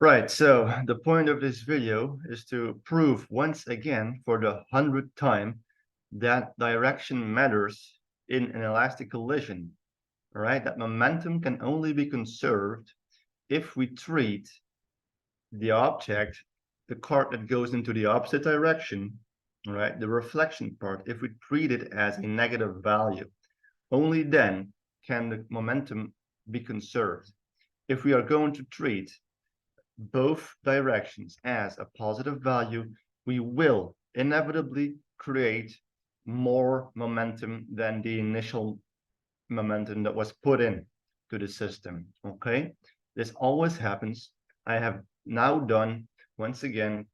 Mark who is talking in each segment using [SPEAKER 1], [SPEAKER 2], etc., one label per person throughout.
[SPEAKER 1] Right, so the point of this video is to prove once again for the 100th time that direction matters in an elastic collision, all right? That momentum can only be conserved if we treat the object, the card that goes into the opposite direction, all right, the reflection part, if we treat it as a negative value. Only then can the momentum be conserved. If we are going to treat both directions as a positive value, we will inevitably create more momentum than the initial momentum that was put in to the system. Okay, this always happens. I have now done, once again,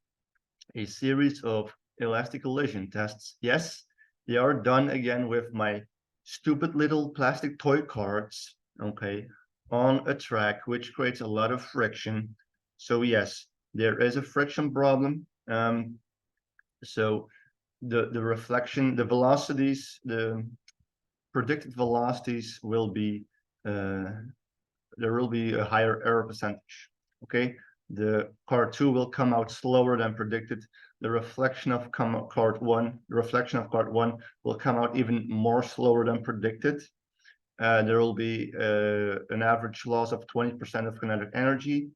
[SPEAKER 1] a series of elastic collision tests. Yes, they are done again with my stupid little plastic toy cards, okay, on a track, which creates a lot of friction. So yes, there is a friction problem. So the reflection, the velocities, the predicted velocities will be there will be a higher error percentage. Okay, the card 2 will come out slower than predicted. The reflection of card 1, the reflection of card 1 will come out even more slower than predicted. There will be an average loss of 20% of kinetic energy.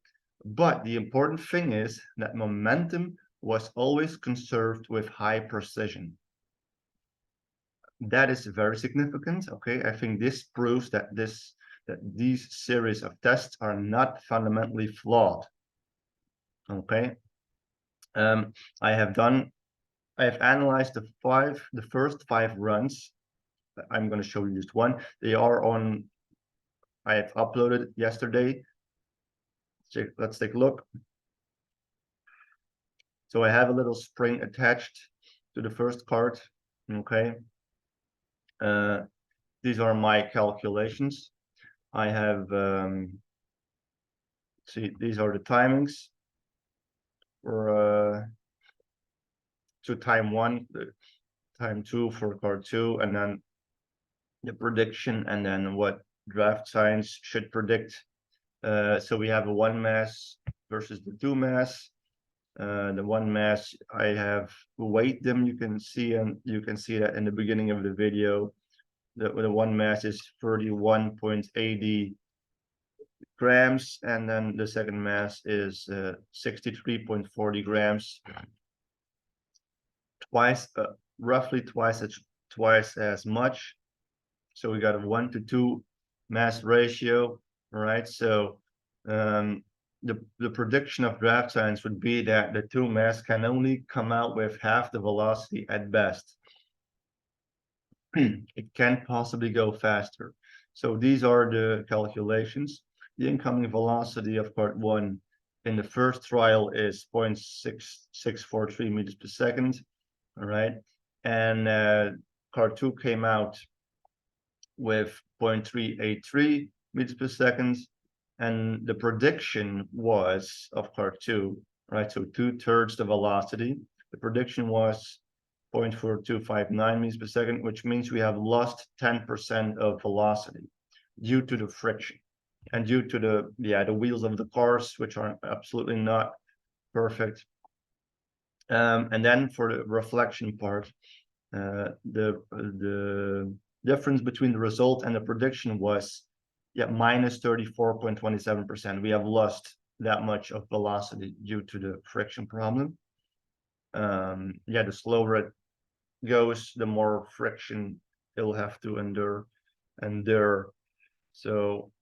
[SPEAKER 1] But the important thing is that momentum was always conserved with high precision. That is very significant. Okay, I think this proves that these series of tests are not fundamentally flawed. Okay, I have analyzed the first 5 runs. I'm going to show you just one. They are on. I have uploaded yesterday. Let's take a look. So I have a little spring attached to the first card. Okay. These are my calculations. I have see, these are the timings for to time 1, time 2 for card 2, and then the prediction, and then what draft science should predict. So we have a 1 mass versus the 2 mass. The 1 mass, I have weighed them. You can see that in the beginning of the video. The 1 mass is 31.80 grams, and then the second mass is 63.40 grams. Roughly twice as much. So we got a 1 to 2 mass ratio. All right. So the prediction of draft science would be that the 2 mass can only come out with half the velocity at best. It can't possibly go faster. So these are the calculations. The incoming velocity of card 1 in the first trial is 0.6643 meters per second. All right. And card 2 came out with 0.383 meters per second. And the prediction was of card 2, right? So 2/3 the velocity. The prediction was 0.4259 meters per second, which means we have lost 10% of velocity due to the friction and due to the wheels of the cars, which are absolutely not perfect. And then for the reflection part, the difference between the result and the prediction was minus 34.27%. We have lost that much of velocity due to the friction problem. The slower it goes, the more friction it'll have to endure. So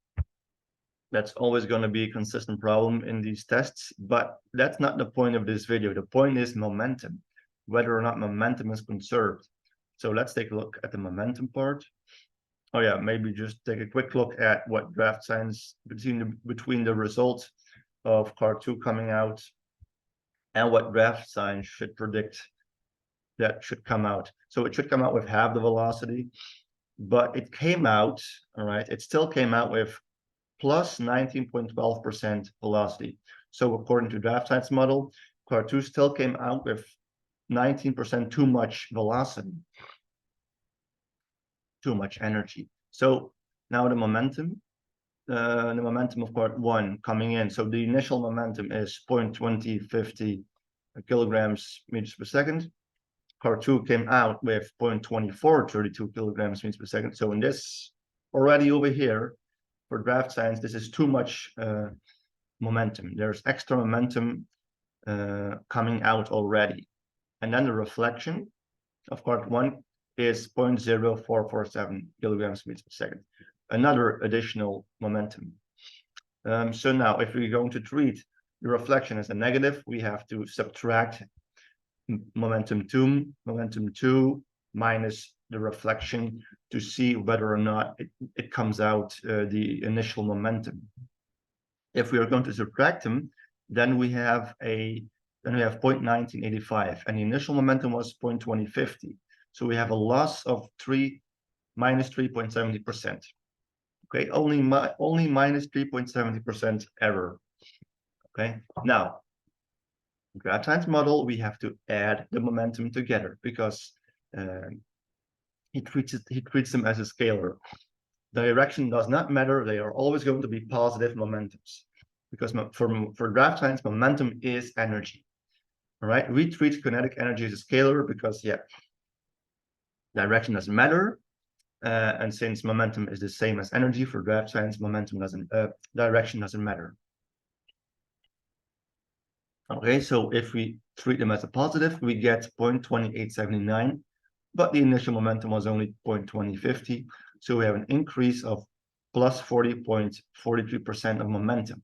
[SPEAKER 1] that's always going to be a consistent problem in these tests, but that's not the point of this video. The point is momentum, whether or not momentum is conserved. So let's take a look at the momentum part. Oh yeah, maybe just take a quick look at what draft science between the results of card 2 coming out and what draft science should predict that should come out. So it should come out with half the velocity, but it came out, all right, it still came out with plus 19.12% velocity. So according to draft science model, card 2 still came out with 19% too much velocity, too much energy. So now the momentum the momentum of part 1 coming in. So the initial momentum is 0.2050 kilograms meters per second. Part 2 came out with 0.2432 kilograms meters per second. So in this already over here for draft science, this is too much momentum. There's extra momentum coming out already. And then the reflection of part 1 is 0.0447 kilograms meters per second. Another additional momentum. So now if we're going to treat the reflection as a negative, we have to subtract momentum 2 minus the reflection to see whether or not it comes out the initial momentum. If we are going to subtract them, then we have 0.1985, and the initial momentum was 0.2050. So we have a loss of minus 3.70%. Okay, only minus 3.70% error. Okay, now graph science model, we have to add the momentum together because he treats them as a scalar. Direction does not matter. They are always going to be positive momentums because for graph science, momentum is energy. All right, we treat kinetic energy as a scalar because, yeah, direction doesn't matter. And since momentum is the same as energy for draft science, direction doesn't matter. Okay, so if we treat them as a positive, we get 0.2879, but the initial momentum was only 0.2050. So we have an increase of plus 40.43% of momentum.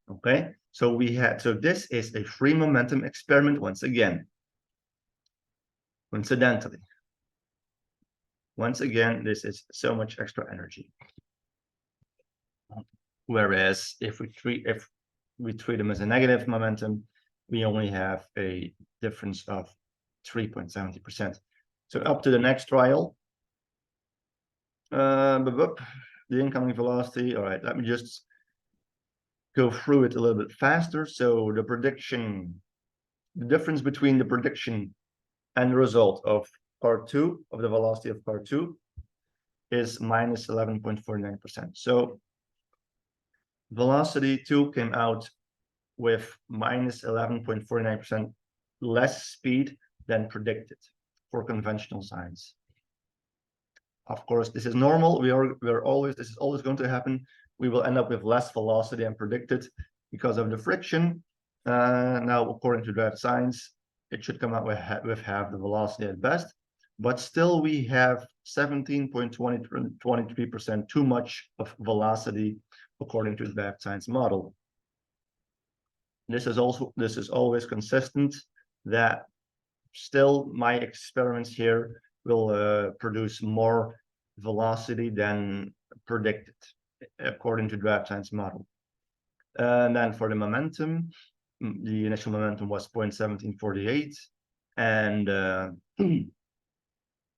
[SPEAKER 1] Okay, so this is a free momentum experiment once again. Coincidentally. Once again, this is so much extra energy. Whereas if we treat them as a negative momentum, we only have a difference of 3.70%. So up to the next trial. The incoming velocity. All right, let me just go through it a little bit faster. So the prediction, the difference between the prediction and the result of part 2 of the velocity of part 2 is minus 11.49%. So velocity 2 came out with minus 11.49% less speed than predicted for conventional science. Of course, this is normal. This is always going to happen. We will end up with less velocity than predicted because of the friction. Now, according to draft science, it should come out with half the velocity at best, but still we have 17.23% too much of velocity according to the draft science model. This is always consistent that still my experiments here will produce more velocity than predicted according to draft science model. And then for the momentum, the initial momentum was 0.1748, and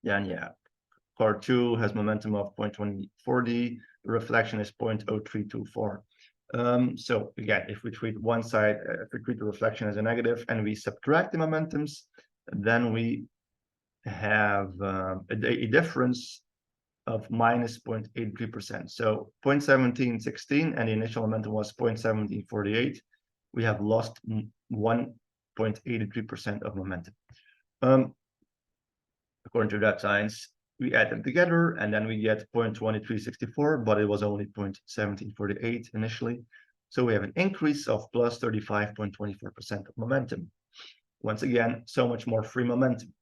[SPEAKER 1] yeah, part 2 has momentum of 0.2040. The reflection is 0.0324. So again, if we treat one side, if we treat the reflection as a negative and we subtract the momentums, then we have a difference of minus 0.83%. So 0.1716 and the initial momentum was 0.1748. We have lost 1.83% of momentum. According to that science, we add them together and then we get 0.2364, but it was only 0.1748 initially. So we have an increase of plus 35.24% of momentum. Once again, so much more free momentum,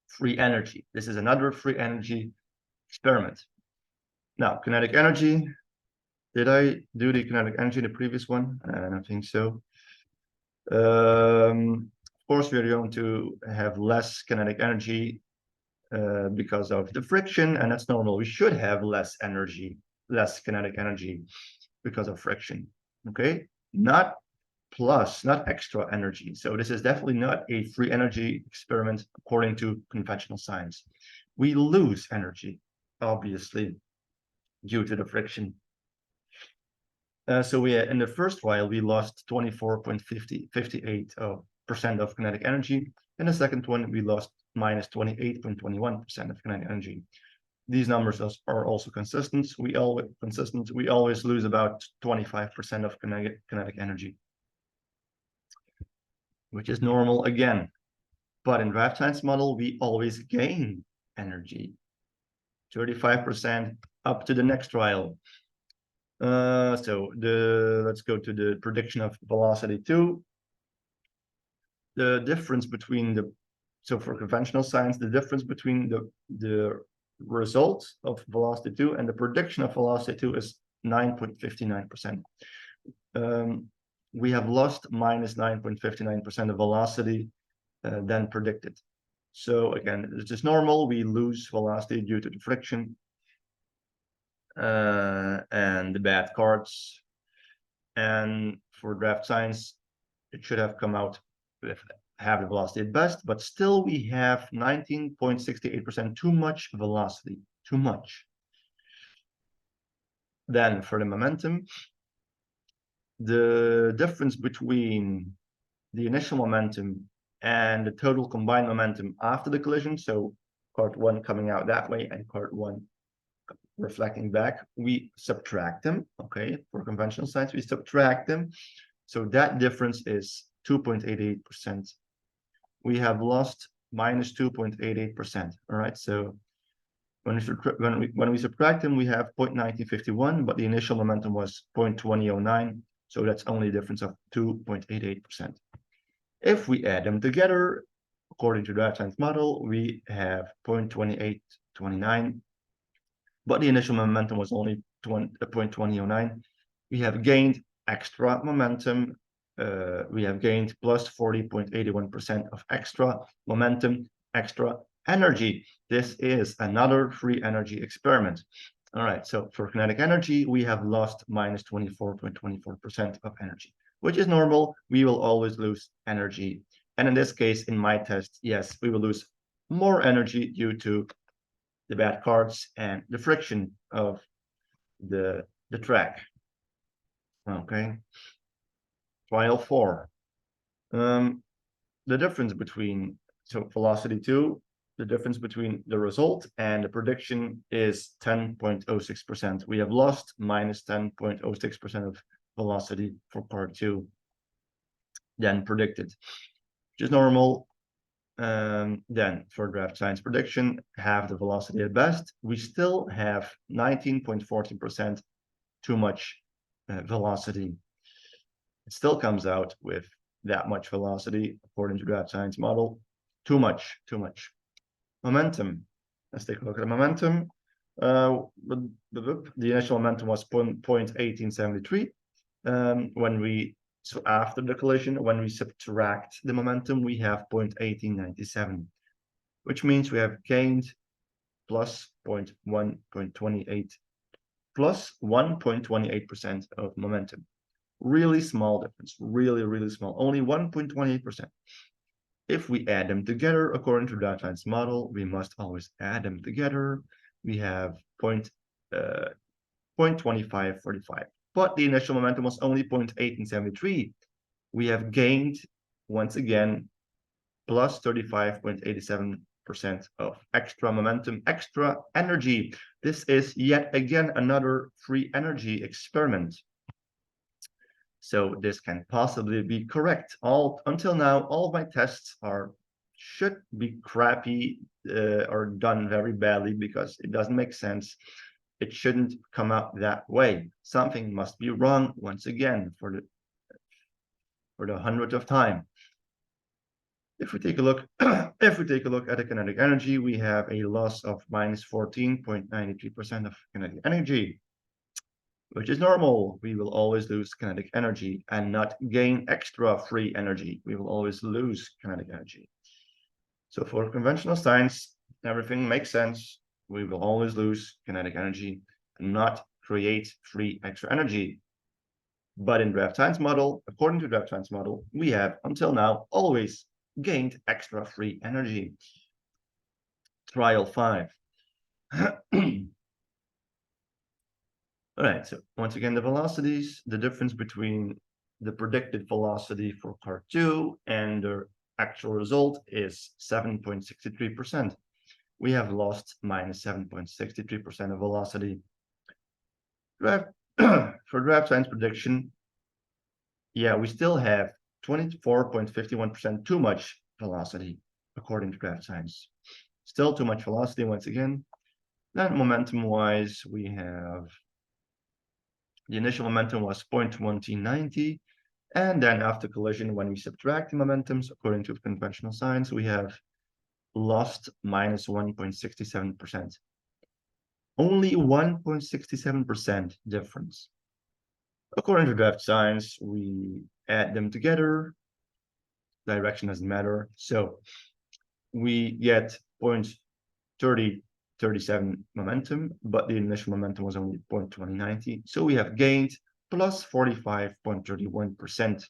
[SPEAKER 1] free energy. This is another free energy experiment. Now, kinetic energy. Did I do the kinetic energy in the previous one? I don't think so. Of course, we're going to have less kinetic energy because of the friction, and that's normal. We should have less energy, less kinetic energy because of friction. Okay, not extra energy. So this is definitely not a free energy experiment according to conventional science. We lose energy, obviously, due to the friction. So in the first trial, we lost 24.58% of kinetic energy. In the second one, we lost minus 28.21% of kinetic energy. These numbers are also consistent. We always lose about 25% of kinetic energy, which is normal again. But in draft science model, we always gain energy, 35% up to the next trial. So let's go to the prediction of velocity 2. The difference between so for conventional science, the difference between the result of velocity 2 and the prediction of velocity 2 is 9.59%. We have lost minus 9.59% of velocity than predicted. So again, it's just normal. We lose velocity due to the friction and the bad cards. And for draft science, it should have come out with half the velocity at best, but still we have 19.68% too much velocity, too much. Then for the momentum, the difference between the initial momentum and the total combined momentum after the collision, so card 1 coming out that way and card 1 reflecting back, we subtract them. Okay, for conventional science, we subtract them. So that difference is 2.88%. We have lost minus 2.88%. All right, so when we subtract them, we have 0.1951, but the initial momentum was 0.2009. So that's only a difference of 2.88%. If we add them together, according to the draft science model, we have 0.2829, but the initial momentum was only 0.2009. We have gained extra momentum. We have gained plus 40.81% of extra momentum, extra energy. This is another free energy experiment. All right, so for kinetic energy, we have lost minus 24.24% of energy, which is normal. We will always lose energy. And in this case, in my test, yes, we will lose more energy due to the bad cards and the friction of the track. Okay. Trial 4. The difference between, so velocity 2, the difference between the result and the prediction is 10.06%. We have lost minus 10.06% of velocity for part 2 than predicted, which is normal. Then for draft science prediction, half the velocity at best, we still have 19.14% too much velocity. It still comes out with that much velocity according to draft science model. Too much. Momentum. Let's take a look at the momentum. The initial momentum was 0.1873. So after the collision, when we subtract the momentum, we have 0.1897, which means we have gained plus 1.28% of momentum. Really small difference, really small, only 1.28%. If we add them together, according to draft science model, we must always add them together. We have 0.2545. But the initial momentum was only 0.1873. We have gained, once again, plus 35.87% of extra momentum, extra energy. This is yet again another free energy experiment. So this can possibly be correct. Until now, all of my tests should be crappy or done very badly because it doesn't make sense. It shouldn't come out that way. Something must be wrong once again for the 100th time. If we take a look, at the kinetic energy, we have a loss of minus 14.93% of kinetic energy, which is normal. We will always lose kinetic energy and not gain extra free energy. We will always lose kinetic energy. So for conventional science, everything makes sense. We will always lose kinetic energy and not create free extra energy. But in draft science model, according to draft science model, we have until now always gained extra free energy. Trial 5. All right, so once again, the velocities, the difference between the predicted velocity for part 2 and the actual result is 7.63%. we have lost minus 7.63% of velocity. For draft science prediction, yeah, we still have 24.51% too much velocity, according to draft science. Still too much velocity once again. Then momentum-wise, we have the initial momentum was 0.190, and then after collision, when we subtract the momentums, according to conventional science, we have lost minus 1.67%. Only 1.67% difference. According to draft science, we add them together. Direction doesn't matter. So we get 0.3037 momentum, but the initial momentum was only 0.2090. So we have gained plus 45.31%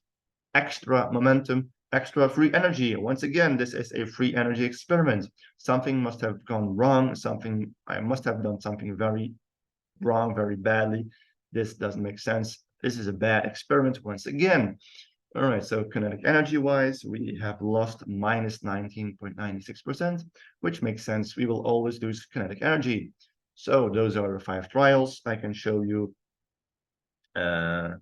[SPEAKER 1] extra momentum, extra free energy. Once again, this is a free energy experiment. Something must have gone wrong. I must have done something very wrong, very badly. This doesn't make sense. This is a bad experiment once again. All right, so kinetic energy wise, we have lost minus 19.96%, which makes sense. We will always lose kinetic energy. So those are the 5 trials. I can show you the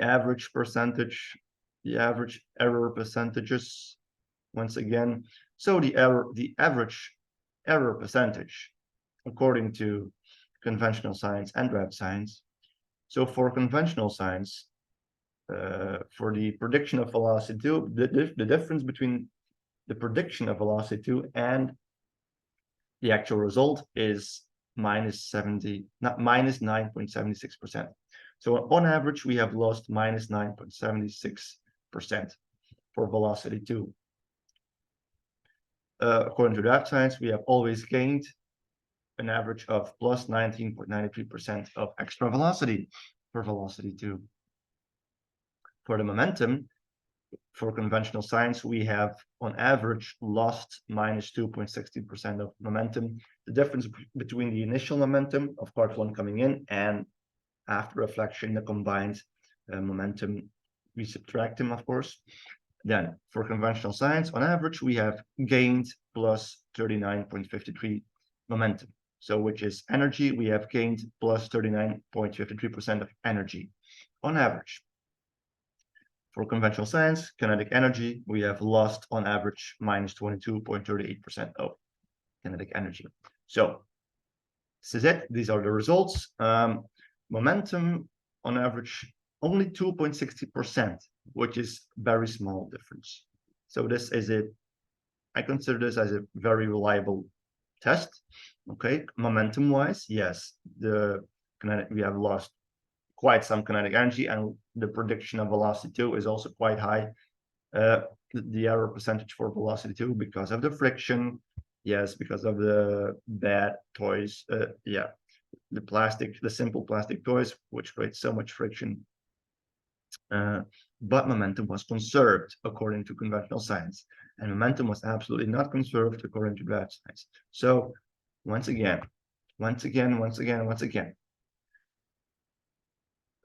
[SPEAKER 1] average percentage, the average error percentages once again. So the average error percentage, according to conventional science and draft science. So for conventional science, for the prediction of velocity 2, the difference between the prediction of velocity 2 and the actual result is minus 9.76%. So on average, we have lost minus 9.76% for velocity 2. According to draft science, we have always gained an average of plus 19.93% of extra velocity for velocity 2. For the momentum, for conventional science, we have on average lost minus 2.60% of momentum. The difference between the initial momentum of part 1 coming in and after reflection, the combined momentum, we subtract them, of course. Then for conventional science, on average, we have gained plus 39.53 momentum. So which is energy, we have gained plus 39.53% of energy on average. For conventional science, kinetic energy, we have lost on average minus 22.38% of kinetic energy. So this is it. These are the results. Momentum on average only 2.60%, which is very small difference. So this is it. I consider this as a very reliable test. Okay, momentum wise, yes, we have lost quite some kinetic energy, and the prediction of velocity 2 is also quite high. The error percentage for velocity 2 because of the friction, yes, because of the bad toys, yeah, the simple plastic toys, which creates so much friction. But momentum was conserved according to conventional science, and momentum was absolutely not conserved according to draft science. So once again,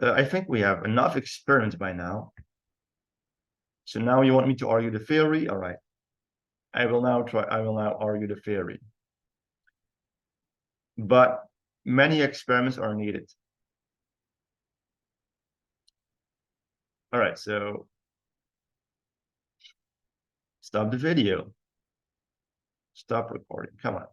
[SPEAKER 1] I think we have enough experiments by now. So now you want me to argue the theory? All right. I will now argue the theory. But many experiments are needed. All right, so stop the video. Stop recording. Come on.